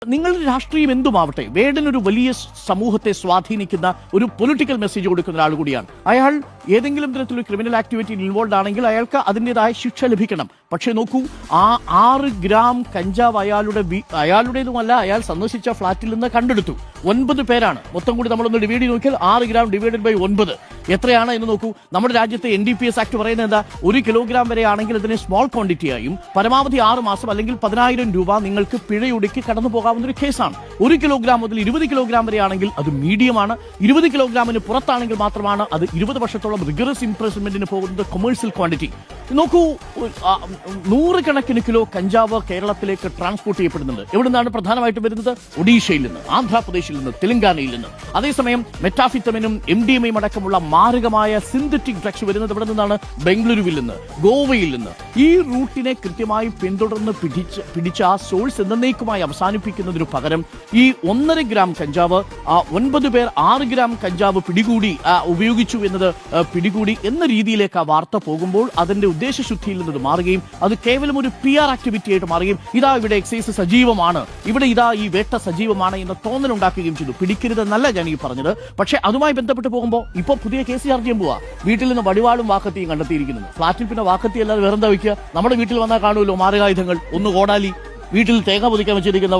നിങ്ങളുടെ രാഷ്ട്രീയം എന്തുമാവട്ടെ, വേടൻ ഒരു വലിയ സമൂഹത്തെ സ്വാധീനിക്കുന്ന ഒരു പൊളിറ്റിക്കൽ മെസ്സേജ് കൊടുക്കുന്ന ഒരാൾ കൂടിയാണ്. അയാൾ ഏതെങ്കിലും തരത്തിലൊരു ക്രിമിനൽ ആക്ടിവിറ്റിയിൽ ഇൻവോൾവ് ആണെങ്കിൽ അയാൾക്ക് അതിൻ്റെതായ ശിക്ഷ ലഭിക്കണം. പക്ഷേ നോക്കൂ, ആ 6 ഗ്രാം കഞ്ചാവ് അയാളുടേതുമല്ല, അയാൾ സന്ദർശിച്ച ഫ്ളാറ്റിൽ നിന്ന് കണ്ടെടുത്തു. 9 പേരാണ് മൊത്തം കൂടി. നമ്മളൊന്ന് ഡിവൈഡ് നോക്കിയാൽ 6 ഗ്രാം ഡിവൈഡഡ് ബൈ 9 എത്രയാണ് എന്ന് നോക്കൂ. നമ്മുടെ രാജ്യത്തെ NDPS ആക്ട് പറയുന്നത് എന്താ? 1 കിലോഗ്രാം വരെ ആണെങ്കിൽ അതിനെ സ്മോൾ ക്വാണ്ടിറ്റി ആയും പരമാവധി 6 മാസം അല്ലെങ്കിൽ 10,000 രൂപ നിങ്ങൾക്ക് പിഴയൊടുക്കി കടന്നു പോകാവുന്ന ഒരു കേസാണ്. 1 കിലോഗ്രാം മുതൽ 20 കിലോഗ്രാം വരെ ആണെങ്കിൽ അത് മീഡിയമാണ്. 20 കിലോഗ്രാമിന് പുറത്താണെങ്കിൽ മാത്രമാണ് അത് 20 വർഷത്തോളം റിഗറസ് ഇംപ്രസ്മെന്റിന് പോകുന്നത് കൊമേഴ്സ്യൽ ക്വാണ്ടിറ്റി. നോക്കൂ, 100 കണക്കിന് കിലോ കഞ്ചാവ് കേരളത്തിലേക്ക് ട്രാൻസ്പോർട്ട് ചെയ്യപ്പെടുന്നുണ്ട്. എവിടെ നിന്നാണ് പ്രധാനമായിട്ടും വരുന്നത്? ഒഡീഷയിൽ നിന്ന്, ആന്ധ്രാപ്രദേശിൽ നിന്ന്, തെലങ്കാനയിൽ നിന്ന്. അതേസമയം മെറ്റാഫിറ്റമിനും MDMA അടക്കമുള്ള മാരകമായ സിന്തറ്റിക് ഡ്രഗ്സ് വരുന്നത് എവിടെ നിന്നാണ്? ബംഗളൂരുവിൽ നിന്ന്, ഗോവയിൽ നിന്ന്. ഈ റൂട്ടിനെ കൃത്യമായി പിന്തുടർന്ന് പിടിച്ച ആ സോഴ്സ് എന്നേക്കുമായി അവസാനിപ്പിക്കുന്നതിനു പകരം ഈ 1.5 ഗ്രാം കഞ്ചാവ് 9 പേർ 6 ഗ്രാം കഞ്ചാവ് പിടികൂടി ഉപയോഗിച്ചു എന്നത് പിടികൂടി എന്ന രീതിയിലേക്ക് ആ വാർത്ത പോകുമ്പോൾ അതിന്റെ ഉദ്ദേശശുദ്ധിയിൽ നിന്ന് മാറുകയും അത് കേവലം ഒരു PR ആക്ടിവിറ്റി ആയിട്ട് മാറുകയും ഇതാ ഇവിടെ എക്സൈസ് സജീവമാണ്, ഇവിടെ ഇതാ ഈ വേട്ട സജീവമാണ് എന്ന തോന്നലുണ്ടാക്കുകയും ചെയ്തു. പിടിക്കരുതെന്നല്ല ഞാൻ ഈ പറഞ്ഞത്. പക്ഷേ അതുമായി ബന്ധപ്പെട്ട് പോകുമ്പോൾ ഇപ്പോൾ പുതിയ കേസ് ചാർജ് ചെയ്യാൻ പോവാ. വീട്ടിൽ നിന്ന് വടിവാളും വാക്കത്തിയും കണ്ടെത്തിയിരിക്കുന്നത്. ഫ്ളാറ്റിൽ പിന്നെ വാക്കത്തി അല്ലാതെ വേറെന്താ വയ്ക്കുക? നമ്മുടെ വീട്ടിൽ വന്നാൽ കാണുമല്ലോ മാരകായുധങ്ങൾ. ഒന്ന് കോടാലി, വീട്ടിൽ തേങ്ങ പൊതിക്കാൻ വെച്ചിരിക്കുന്ന